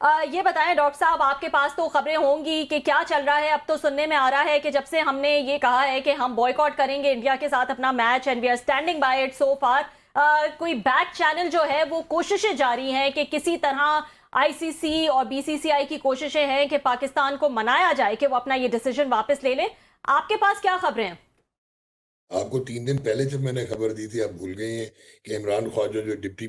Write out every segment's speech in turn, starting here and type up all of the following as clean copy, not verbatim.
ये बताएं डॉक्टर साहब, आपके पास तो खबरें होंगी कि क्या चल रहा है। अब तो सुनने में आ रहा है कि जब से हमने ये कहा है कि हम बॉयकॉट करेंगे इंडिया के साथ अपना match and we are standing by it so far, कोई बैक चैनल जो है वो कोशिशें जारी हैं कि किसी तरह आईसीसी और बीसीसीआई की कोशिशें हैं कि पाकिस्तान को मनाया जाए कि वो अपना ये डिसीजन वापस ले लें। आपके पास क्या खबरें हैं? आपको 3 दिन पहले जब मैंने खबर दी थी, आप भूल गई हैं कि इमरान ख्वाजा जो डिप्टी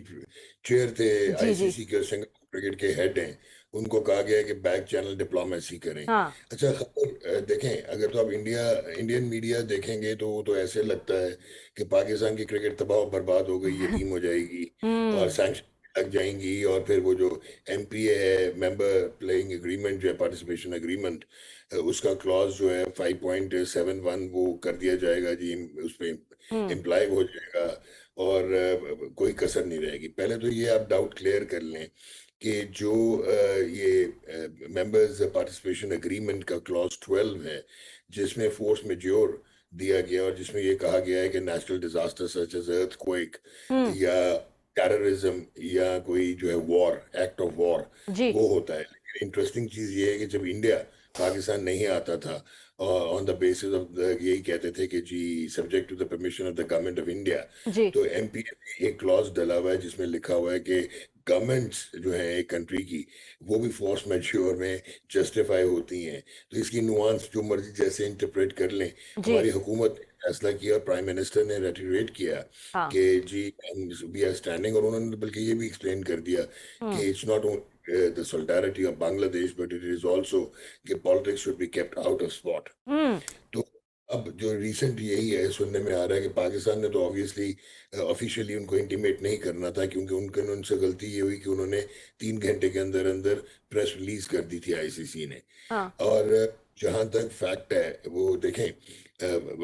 चेयर थे जी जी। आईसीसी के, सिंगापुर क्रिकेट के हेड हैं, उनको कहा गया है कि बैक चैनल डिप्लोमेसी करें। हाँ। अच्छा, खबर देखें, अगर तो आप इंडियन मीडिया देखेंगे तो वो तो ऐसे लगता है कि पाकिस्तान की क्रिकेट तबाह और बर्बाद हो गई, यतीम हो जाएगी और हम्म। सैंक्शन लग जाएंगी, और फिर वो जो एमपीए है, मेंबर प्लेइंग एग्रीमेंट जो है, पार्टिसिपेशन एग्रीमेंट, उसका क्लॉज जो है 5.71 वो कर दिया जाएगा जी, उस पर हम्म। इम्प्लाई हो जाएगा और कोई कसर नहीं रहेगी। पहले तो ये आप डाउट क्लियर कर लें कि जो ये मेंबर्स पार्टिसिपेशन एग्रीमेंट का क्लॉज 12 है, जिसमें फोर्स मेजोर दिया गया और जिसमें ये कहा गया है कि natural disaster such as earthquake hmm. या टेररिज्म या कोई जो है वॉर, एक्ट ऑफ वॉर, जी। वो होता है। लेकिन इंटरेस्टिंग चीज ये है कि जब इंडिया पाकिस्तान नहीं आता था, ऑन द बेसिस ऑफ यही कहते थे कि जी subject to the permission of the Government of India, जी। तो एमपीए में एक क्लॉज डला हुआ है जिसमें लिखा हुआ है कि गवर्नमेंट्स जो है एक कंट्री की, वो भी फोर्स मैज्योर में जस्टिफाई होती हैं। तो इसकी नुआंस जो मर्जी जैसे इंटरप्रेट कर लें, जी। हमारी हुकूमत ने फैसला किया और प्राइम मिनिस्टर ने रेटिरेट किया हाँ। कि जी वी आर स्टैंडिंग, और उन्होंने बल्कि ये भी एक्सप्लेन कर दिया हम्म। कि it's not the solidarity of Bangladesh, but it is also कि politics should be kept out of sport. हम्म। तो अब जो रिसेंट यही है, सुनने में आ रहा है कि पाकिस्तान ने तो ऑब्वियसली ऑफिशियली उनको इंटीमेट नहीं करना था, क्योंकि उनसे गलती ये हुई कि उन्होंने 3 घंटे के अंदर अंदर प्रेस रिलीज कर दी थी आईसीसी ने। हाँ। और जहां तक फैक्ट है वो देखें,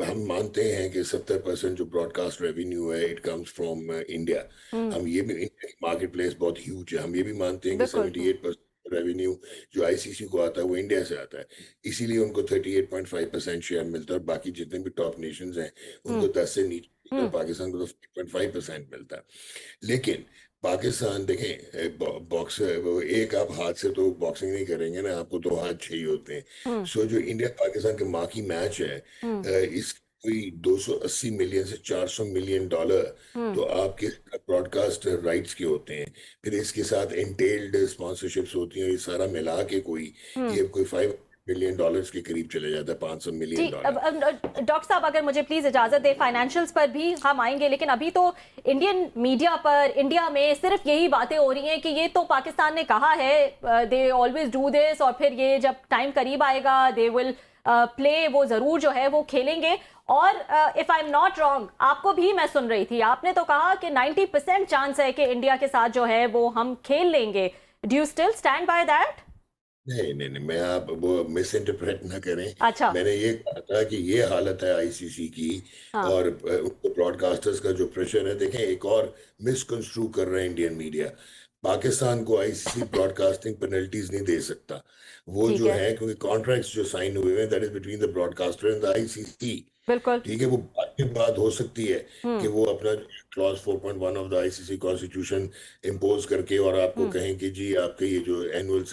हम मानते हैं कि 70% जो ब्रॉडकास्ट रेवेन्यू है इट कम्स फ्रॉम इंडिया। हम्म। हम ये भी, इंडिया की मार्केट प्लेस बहुत ह्यूज है, हम ये भी मानते हैं कि बिल्कुल। 78% रेवेन्यू जो आईसीसी को आता है वो इंडिया से आता है। इसीलिए उनको 38.5% शेयर मिलता है, और बाकी जितने भी टॉप नेशंस हैं हम्म। उनको 10 से नीचे मिलता है, हम्म। पाकिस्तान को तो 5.5% मिलता है। लेकिन पाकिस्तान देखें, बॉक्स वो एक आप हाथ से तो बॉक्सिंग नहीं करेंगे ना, आपको 2 हाथ चाहिए होते हैं। हम्म। सो जो इंडिया पाकिस्तान के माँ की मैच है, हम्म। इस कोई 280 मिलियन से 400 मिलियन डॉलर हम्म। तो आपके ब्रॉडकास्ट राइट्स के होते हैं। फिर इसके साथ इंटेल्ड स्पॉन्सरशिप्स होती हैं, ये सारा मिला के कोई हम्म। ये कोई $5 मिलियन के करीब चले जाता है, 500 जी। मिलियन अब डॉलर डॉक्टर साहब, अगर मुझे प्लीज इजाजत दे, फाइनेंशियल्स पर भी हम आएंगे, लेकिन अभी तो इंडियन मीडिया पर इंडिया में सिर्फ यही बातें हो रही हैं कि ये तो पाकिस्तान ने कहा है दे ऑलवेज डू दिस, और फिर ये जब टाइम करीब आएगा दे विल प्ले, वो जरूर जो है वो खेलेंगे। और if I am not wrong, आपको भी मैं सुन रही थी, आपने तो कहा कि 90% चांस है कि इंडिया के साथ जो है वो हम खेल लेंगे। Do you still stand by that? नहीं नहीं नहीं, मैं, आप वो मिस इंटरप्रेट ना करें। अच्छा। मैंने ये कहा था कि ये हालत है आईसीसी की, हाँ। और उनको ब्रॉडकास्टर्स का जो प्रेशर है, देखें एक और मिसकंस्ट्रू कर रहे हैं इंडियन मीडिया। पाकिस्तान को आईसीसी ब्रॉडकास्टिंग पेनल्टीज नहीं दे सकता। वो ठीक जो है। है, क्योंकि कॉन्ट्रैक्ट्स जो साइन हुए हैं that is between the broadcaster and the ICC. बिल्कुल। ठीक है, वो बाद में बात हो सकती है कि हम्म। वो अपना clause 4.1 of the ICC constitution impose करके और आपको हम्म। कहें कि जी आपके ये जो एनुअल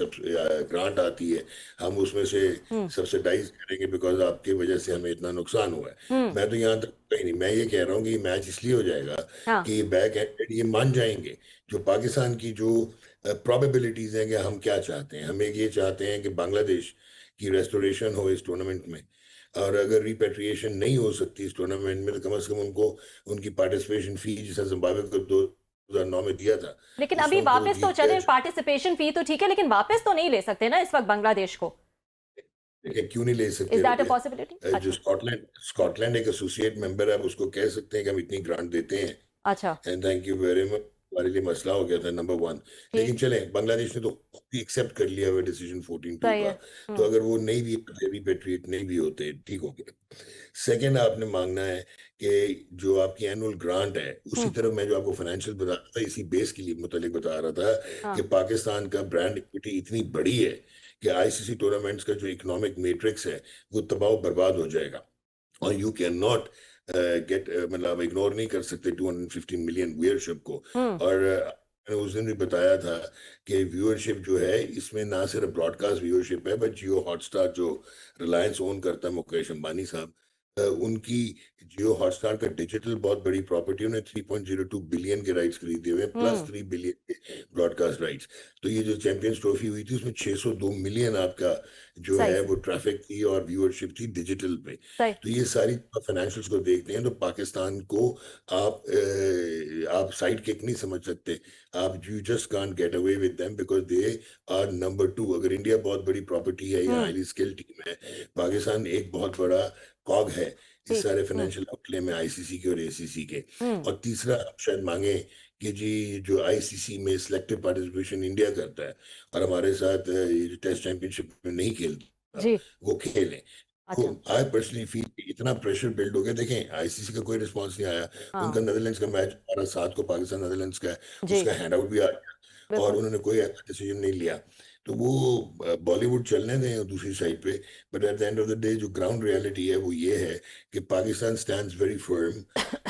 ग्रांट आती है, हम उसमें से हम्म। सब्सिडाइज करेंगे बिकॉज आपकी वजह से हमें इतना नुकसान हुआ है। हम्म। मैं तो यहाँ तक कहीं नहीं, मैं ये कह रहा हूँ कि ये मैच इसलिए हो जाएगा हाँ। कि ये बैक एंडेड, ये मान जाएंगे जो पाकिस्तान की जो प्रोबेबिलिटीज हैं कि हम क्या चाहते हैं। हम एक ये चाहते हैं कि बांग्लादेश की रेस्टोरेशन हो इस टूर्नामेंट में, और अगर रिपेट्रिएशन नहीं हो सकती इस टूर्नामेंट में तो कम से कम उनको उनकी पार्टिसिपेशन फी, जैसा जिम्बाब्वे को 2009 में दिया था, लेकिन अभी उसमें उनको वापस दी तो चले, जाए। पार्टिसिपेशन फी तो ठीक है, लेकिन वापस तो नहीं ले सकते ना इस वक्त बांग्लादेश को। लेकिन क्यों नहीं ले इज सकते दैट अ रुपया? पॉसिबिलिटी? जो अच्छा। स्कॉटलैंड स्कॉटलैंड एक एसोसिएट मेंबर है, आप उसको कह सकते हैं कि हम इतनी ग्रांट देते हैं, अच्छा। And thank you very much, हमारे लिए मसला हो गया था, नंबर 1। लेकिन ठीक। चले, बांग्लादेश ने तो एक्सेप्ट कर लिया हुआ डिसीजन 14-2 सही है। का। तो हम्म। अगर वो नहीं भी रिपेट्रिएट नहीं भी होते, ठीक हो गया। सेकेंड, आपने मांगना है कि जो आपकी एनुअल ग्रांट है, उसी हम्म। तरह मैं जो आपको फाइनेंशियल बता रहा था, इसी बेस के लिए मुतालिक बता रहा था कि हाँ। पाकिस्तान का ब्रांड इक्विटी इतनी बड़ी है कि आईसीसी टूर्नामेंट्स का जो इकोनॉमिक मैट्रिक्स है वो तबाह बर्बाद हो जाएगा। और यू कैन नॉट गेट, मतलब इग्नोर नहीं कर सकते 215 मिलियन व्यूअरशिप को। हम्म। और मैंने उस दिन भी बताया था कि व्यूअरशिप जो है इसमें ना सिर्फ ब्रॉडकास्ट व्यूअरशिप है, बट जियो हॉटस्टार जो रिलायंस ओन करता है, मुकेश अंबानी साहब, उनकी जियो हॉटस्टार का डिजिटल बहुत बड़ी प्रॉपर्टी, उन्हें 3.02 बिलियन के राइट्स खरीदे हुए, प्लस 3 बिलियन के ब्रॉडकास्ट राइट्स। तो ये जो चैंपियंस ट्रॉफी हुई थी उसमें 602 मिलियन आपका जो सही है से वो ट्रैफिक थी और व्यूअरशिप थी डिजिटल पे। सही। तो ये सारी फाइनेंशियल्स को देखते हैं तो पाकिस्तान को आप साइड किक नहीं समझ सकते। आप you just can't get away with them because they are number 2। अगर इंडिया बहुत बड़ी प्रॉपर्टी है या हाईली स्किल्ड टीम है, पाकिस्तान एक बहुत बड़ा कॉग है इस ठीक। सारे फाइनेंशियल आउटले में, आईसीसी के और एसीसी के। हम्म। और तीसरा आप शायद मांगे कि जी जो आईसीसी में सिलेक्टिव पार्टिसिपेशन इंडिया करता है और हमारे साथ ये टेस्ट चैंपियनशिप में नहीं खेलता, जी। वो खेलें। अच्छा। आई पर्सनली फील इतना प्रेशर बिल्ड हो गया। देखें आईसीसी का कोई रिस्पांस नहीं आया। उनका हाँ। नेदरलैंड्स का मैच 12/7 को पाकिस्तान नेदरलैंड्स का है, जी। उसका हैंड आउट भी आ गया और बिल्कुल। उन्होंने कोई ऐसा डिसीजन नहीं लिया। तो वो बॉलीवुड चलने दें दूसरी साइड पे, but at the end of the day जो ग्राउंड रियलिटी है वो ये है कि पाकिस्तान स्टैंड्स वेरी फर्म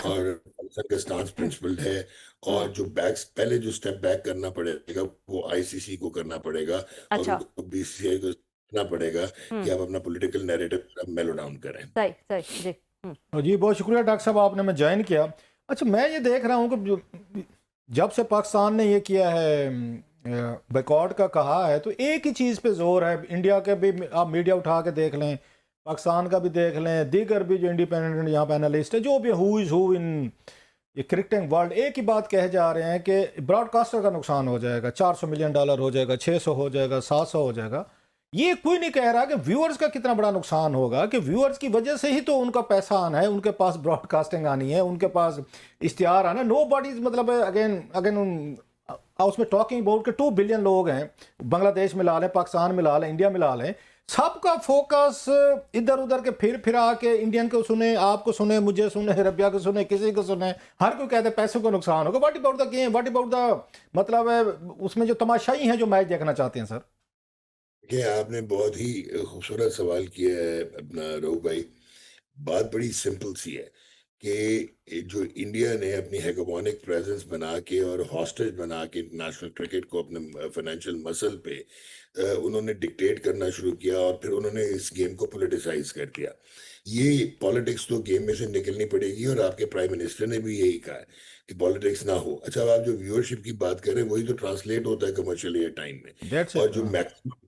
और पाकिस्तान का स्टांस प्रिंसिपल्ड है। हम्म। और जो बैक्स पहले जो स्टेप बैक करना पड़ेगा वो आईसीसी को करना पड़ेगा और अच्छा। उनको बीसीसीआई को करना पड़ेगा कि आप अपना पॉलिटिकल नैरेटिव मेलो डाउन करें। सही सही। जी। जी बहुत शुक्रिया डॉक्टर साहब, आपने मैं ज्वाइन किया। अच्छा मैं ये देख रहा हूँ कि जब से पाकिस्तान ने ये किया है बैकआउट का कहा है, तो एक ही चीज़ पे जोर है। इंडिया के भी आप मीडिया उठा के देख लें, पाकिस्तान का भी देख लें, दीगर भी जो इंडिपेंडेंट यहाँ पे एनालिस्ट है, जो भी हु इज़ हु इन ये क्रिकेटिंग वर्ल्ड, एक ही बात कह जा रहे हैं कि ब्रॉडकास्टर का नुकसान हो जाएगा, $400 मिलियन हो जाएगा, 600 हो जाएगा, 700 हो जाएगा। ये कोई नहीं कह रहा कि व्यूअर्स का कितना बड़ा नुकसान होगा, कि व्यूअर्स की वजह से ही तो उनका पैसा आना है, उनके पास ब्रॉडकास्टिंग आनी है, उनके पास इश्तिहार आना है। नो बॉडी मतलब अगेन अगेन उसमें टॉकिंग अबाउट के 2 बिलियन लोग हैं, बांग्लादेश मिला लें, पाकिस्तान मिला लें, इंडिया मिला लें, सबका फोकस इधर उधर के फिर आके इंडियन को सुने, आपको सुने, मुझे सुने, रबिया को सुने, किसी को सुने, हर कोई कहते हैं पैसों का नुकसान होगा। What about the game, what about the मतलब उसमें जो तमाशाई हैं जो मैच देखना चाहते हैं सर। कि आपने बहुत ही खूबसूरत सवाल किया है अपना रहू भाई। बात बड़ी सिंपल सी है कि जो इंडिया ने अपनी हेगेमोनिक प्रेजेंस बना के और हॉस्टेज बना के इंटरनेशनल क्रिकेट को अपने फाइनेंशियल मसल पे उन्होंने डिक्टेट करना शुरू किया और फिर उन्होंने इस गेम को पॉलिटिसाइज कर दिया। ये पॉलिटिक्स तो गेम में से निकलनी पड़ेगी और आपके प्राइम मिनिस्टर ने भी यही कहा है कि पॉलिटिक्स ना हो। अच्छा, अब आप जो व्यूअरशिप की बात करें वही तो ट्रांसलेट होता है कमर्शियल एयर टाइम में, और जो maximum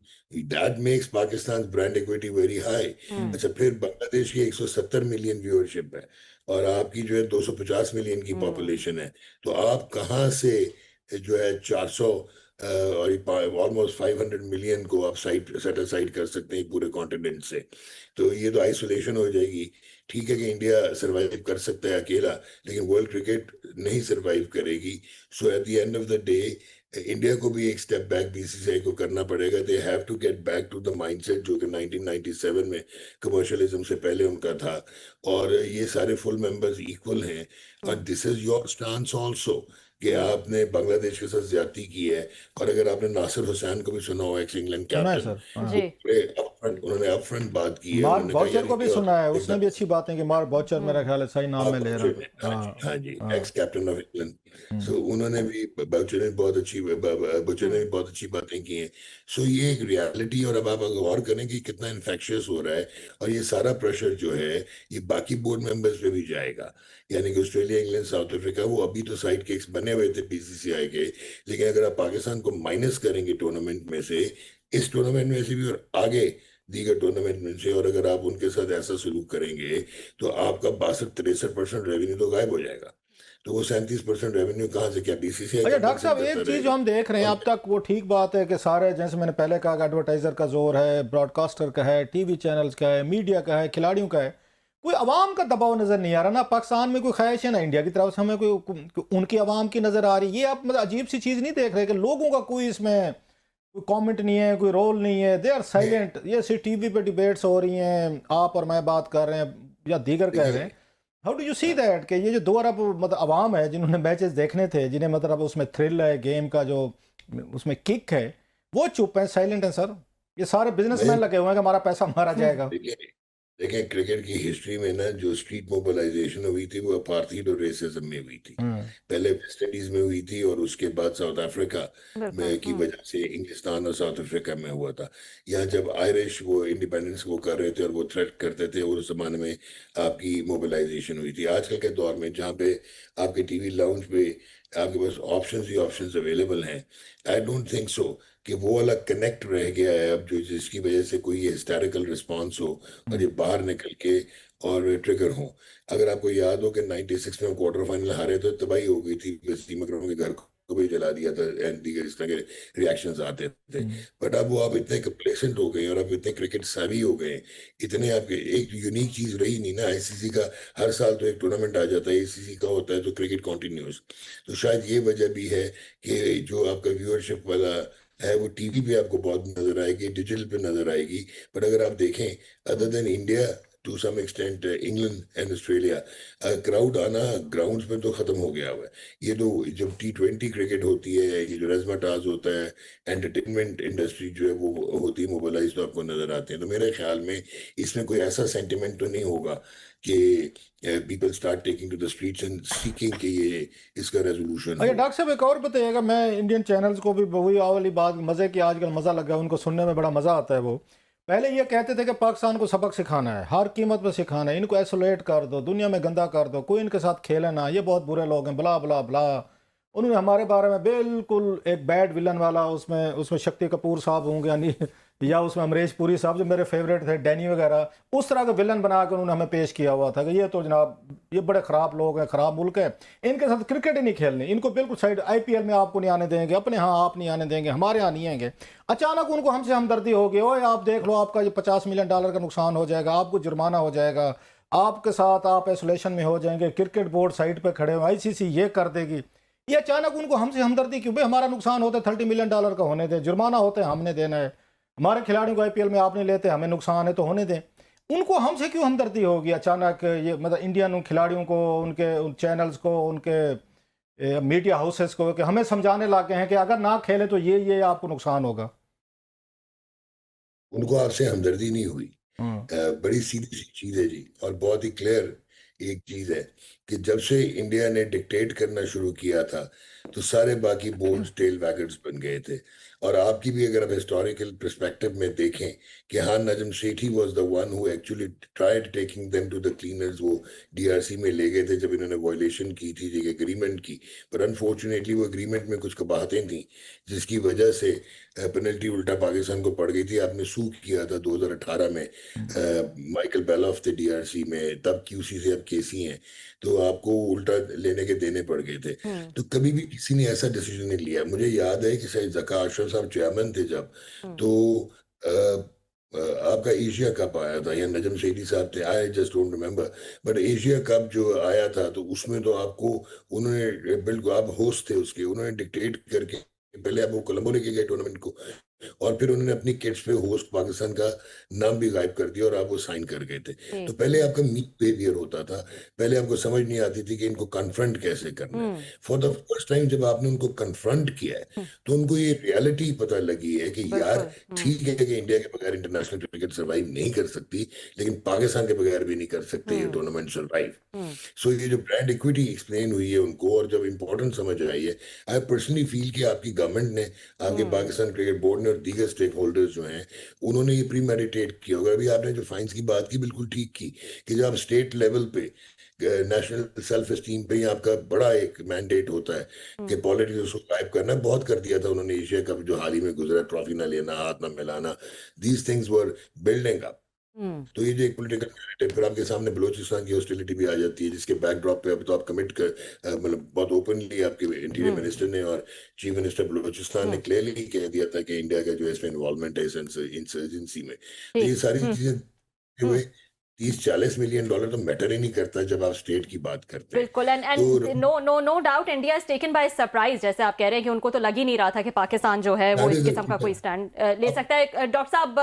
that makes Pakistan brand equity very high. अच्छा, फिर बांग्लादेश की 170 मिलियन व्यूअरशिप है और आपकी जो है 250 मिलियन की पॉपुलेशन है। तो आप कहाँ से जो है 400 और ऑलमोस्ट 500 मिलियन को आप सेट असाइड कर सकते हैं पूरे कॉन्टिनेंट से? तो ये तो आइसोलेशन हो जाएगी। ठीक है कि इंडिया सरवाइव कर सकता है अकेला, लेकिन वर्ल्ड क्रिकेट नहीं सरवाइव करेगी। So at the end of the day India को भी एक स्टेप बैक बीसीसीआई को करना पड़ेगा। They have to get back to the mindset जो कि 1997 में कमर्शियलिज्म से पहले उनका था, और ये सारे फुल मेंबर्स इक्वल हैं। और this is your stance also कि आपने बांग्लादेश के साथ ज्यादती की है। और अगर आपने नासिर हुसैन को भी सुना हो, एक्स इंग्लैंड सुना है कैप्टन, सर, हाँ। जी। उन्होंने अपफ्रंट बात की है। मार्क उन्होंने कहा बॉचर यार को भी ये सुना है, उसने भी एकदम अच्छी बातें की। मार्क बॉचर मेरा ख्याल है सही नाम में ले रहा है। हाँ जी, हाँ। Ex captain of England. So उन्होंने भी बच्चों ने बहुत अच्छी बातें की हैं। सो ये एक रियलिटी। और अब आप अगर गौर करें कि कितना इन्फेक्शियस हो रहा है, और ये सारा प्रेशर जो है ये बाकी बोर्ड मेंबर्स पे भी जाएगा। यानी कि ऑस्ट्रेलिया, इंग्लैंड, साउथ अफ्रीका, वो अभी तो साइड किक्स बने हुए थे बीसीसीआई के, लेकिन अगर आप पाकिस्तान को माइनस करेंगे टूर्नामेंट में से, इस टूर्नामेंट में से भी और आगे दीगर टूर्नामेंट में से, और अगर आप उनके साथ ऐसा सलूक करेंगे तो आपका 62-63% रेवेन्यू तो गायब हो जाएगा। तो वो 37% रेवेन्यू कहाँ से, क्या बीसीसीआई अच्छा का डॉक्टर साहब, कंसर्न एक करता चीज़ जो रहेगा? हम देख रहे हैं अब तक, वो ठीक बात है कि सारे, जैसे मैंने पहले कहा कि एडवर्टाइजर का जोर है, ब्रॉडकास्टर का है, टीवी चैनल्स का है, मीडिया का है, खिलाड़ियों का है, कोई अवाम का दबाव नजर नहीं आ रहा। ना पाकिस्तान में कोई ख्वाहिश है, ना इंडिया की तरफ से हमें कोई उनकी अवाम की नजर आ रही है। ये आप मतलब अजीब सी चीज़ नहीं देख रहे कि लोगों का कोई इसमें कोई कमेंट नहीं है, कोई रोल नहीं है, दे आर साइलेंट। ये सिर्फ टीवी पे डिबेट्स हो रही हैं, आप और मैं बात कर रहे हैं या दीगर कह रहे हैं। How do you see that कि ये जो 2 अरब मतलब अवाम है जिन्होंने मैचेस देखने थे, जिन्हें मतलब उसमें थ्रिल है, गेम का जो उसमें किक है, वो चुप है, साइलेंट है सर। ये सारे बिजनेसमैन लगे हुए हैं कि हमारा पैसा मारा जाएगा। देखें, क्रिकेट की हिस्ट्री में ना जो स्ट्रीट मोबिलाइजेशन हुई थी वो अपार्थाइड और रेसिज्म में हुई थी। पहले वेस्ट इंडीज में हुई थी और उसके बाद साउथ अफ्रीका बिल्कुल। में की वजह से इंग्लिस्तान और साउथ अफ्रीका में हुआ था। यहाँ जब आयरिश वो इंडिपेंडेंस वो कर रहे थे और वो थ्रेट करते थे, उस जमाने में आपकी मोबिलाइजेशन हुई थी। आजकल के दौर में जहाँ पे आपके टीवी लाउंज पे आपके पास ऑप्शंस ही ऑप्शंस अवेलेबल हैं, आई डोंट थिंक सो कि वो वाला कनेक्ट रह गया है अब, जो जिसकी वजह से कोई हिस्टैरिकल रिस्पॉन्स हो और ये बाहर निकल के और ट्रिगर हो। अगर आपको याद हो कि 96 में क्वार्टर फाइनल हारे तो तबाही हो गई थी, वसीम अकरम के घर को भी जला दिया था एंड दीगर इस तरह के रिएक्शंस आते थे। बट अब वो आप इतने कंप्लेसेंट हो गए और अब इतने क्रिकेट savvy हो गए, इतने आपके एक यूनिक चीज रही नहीं ना। आईसीसी का हर साल तो एक टूर्नामेंट आ जाता है, आईसीसी का होता है तो क्रिकेट कॉन्टिन्यूस। तो शायद ये वजह भी है कि जो आपका व्यूअरशिप वाला है वो टीवी पे आपको बहुत नजर आएगी, डिजिटल पे नजर आएगी। बट अगर आप देखें, other than India to some extent, England and Australia, crowd आना ग्राउंड्स में तो खत्म हो गया हुआ है। ये तो जब T20 क्रिकेट होती है, ये जो रज़्माताज़ होता है, एंटरटेनमेंट इंडस्ट्री जो है वो होती है मोबिलाइज, तो आपको नजर आते हैं। तो मेरे ख्याल में इसमें कोई ऐसा सेंटिमेंट तो नहीं होगा कि people start taking to the streets and seeking कि ये इसका रेजोल्यूशन अच्छा हो। डॉक्टर साहब, एक और बताइएगा। मैं इंडियन चैनल्स को भी वही वाली बात मज़े की आजकल मज़ा लगा, उनको सुनने में बड़ा मज़ा आता है। वो पहले ये कहते थे कि पाकिस्तान को सबक सिखाना है, हर कीमत पर सिखाना है, इनको आइसोलेट कर दो, दुनिया में गंदा कर दो, कोई इनके साथ खेले ना, ये बहुत बुरे लोग हैं, ब्ला ब्ला ब्ला। उन्होंने हमारे बारे में बिल्कुल एक बैड विलन वाला, उसमें उसमें शक्ति कपूर साहब होंगे यानी, या उसमें अमरीश पुरी साहब जो मेरे फेवरेट थे, डैनी वगैरह, उस तरह का विलन बना कर उन्होंने हमें पेश किया हुआ था कि ये तो जनाब ये बड़े ख़राब लोग हैं, ख़राब मुल्क है, इनके साथ क्रिकेट ही नहीं खेलनी, इनको बिल्कुल साइड, IPL में आपको नहीं आने देंगे, अपने यहाँ आप नहीं आने देंगे, हमारे यहाँ नहीं आएंगे। अचानक उनको हमसे हमदर्दी हो गई, ओए आप देख लो आपका ये $50 मिलियन का नुकसान हो जाएगा, आपको जुर्माना हो जाएगा, आपके साथ आप आइसोलेशन में हो जाएंगे, क्रिकेट बोर्ड साइड पर खड़े हो, ICC ये कर देगी। ये अचानक उनको हमसे हमदर्दी क्यों? भाई हमारा नुकसान होता है $30 मिलियन का होने दें, जुर्माना होते हैं हमने देना है, हमारे खिलाड़ियों को IPL में आप नहीं लेते, हमें नुकसान है तो होने दें। उनको हमसे क्यों हमदर्दी होगी अचानक? ये मतलब इंडियन खिलाड़ियों को, उनके उन चैनल्स को, उनके मीडिया हाउसेस को कि हमें समझाने लगे हैं कि अगर ना खेले तो ये आपको नुकसान होगा। उनको आपसे हमदर्दी नहीं हुई। बड़ी सीधी सी चीज है जी, और बहुत ही क्लियर एक चीज है कि जब से इंडिया ने डिक्टेट करना शुरू किया था तो सारे बाकी बोर्ड्स टेल वैगर्स बन गए थे। और आपकी भी अगर आप हिस्टोरिकल पर्सपेक्टिव में देखें कि हाँ, Najam Sethi was the one who actually tried taking them to the cleaners. वो DRC में ले गए थे जब इन्होंने वायलेशन की थी एक एग्रीमेंट की, पर अनफॉर्चुनेटली वो एग्रीमेंट में कुछ कबाहतें थी जिसकी वजह से पेनल्टी उल्टा पाकिस्तान को पड़ गई थी। आपने सू किया था 2018 में, माइकल बेलॉफ थे DRC में, तब QC से अब KC हैं, तो आपको उल्टा लेने के देने पड़ गए थे। तो कभी भी किसी ने ऐसा डिसीजन नहीं लिया। मुझे याद है कि शायद ज़का अशरफ साहब चेयरमैन थे जब, तो आपका एशिया कप आया था या नजम सेठी साहब थे, I just don't remember, but Asia cup जो आया था तो उसमें तो आपको उन्होंने, बिल्कुल आप होस्ट थे उसके, उन्होंने डिक्टेट करके पहले आप वो कोलंबो लेके गए टूर्नामेंट को, और फिर उन्होंने अपनी किट्स पे होस्ट पाकिस्तान का नाम भी गायब कर दिया और आप वो साइन कर गए थे। तो पहले आपका मीक बिहेवियर होता था, पहले आपको समझ नहीं आती थी कि इनको कन्फ्रंट कैसे करना है। फॉर द फर्स्ट टाइम जब आपने उनको कन्फ्रंट किया है तो उनको ये रियलिटी पता लगी है कि यार ठीक है कि इंडिया के बगैर इंटरनेशनल क्रिकेट सर्वाइव नहीं कर सकती, लेकिन पाकिस्तान के बगैर भी नहीं कर सकते ये टूर्नामेंट सर्वाइव। सो ये जो ब्रांड इक्विटी एक्सप्लेन हुई है उनको, और जब इंपॉर्टेंट समझ आई है, आई पर्सनली फील कि आपकी गवर्नमेंट ने, आपके पाकिस्तान क्रिकेट बोर्ड ने और दीगर स्टेक होल्डर्स जो हैं उन्होंने ये प्रीमेडिटेट किया होगा। अभी आपने जो फाइन्स की बात की बिल्कुल ठीक की कि जब आप स्टेट लेवल पे नेशनल सेल्फ एस्टीम पे ही आपका बड़ा एक मैंडेट होता है कि पॉलिटिक्स को गायब करना, बहुत कर दिया था उन्होंने एशिया कप जो हाल ही में गुजरा, ट्रॉफी ना लेना, हाथ ना मिलाना, these things were building up. तो ये जो एक पॉलिटिकल नैरेटिव, फिर आपके सामने बलूचिस्तान की हॉस्टिलिटी भी आ जाती है जिसके बैकड्रॉप पे अब तो आप कमिट कर, मतलब बहुत ओपनली आपके इंटीरियर मिनिस्टर ने और चीफ मिनिस्टर बलूचिस्तान ने क्लियरली कह दिया था कि इंडिया का जो इसमें इन्वॉल्वमेंट है इंसर्जेंसी में। तो ये सारी चीजें हुए, $30-40 मिलियन तो मैटर ही नहीं करता जब आप स्टेट की बात करते हैं। बिल्कुल, and no doubt India is taken by surprise, जैसे आप कह रहे हैं कि उनको तो लग ही नहीं रहा था कि पाकिस्तान जो है वो इस किस्म का कोई स्टैंड ले सकता है। डॉक्टर साहब,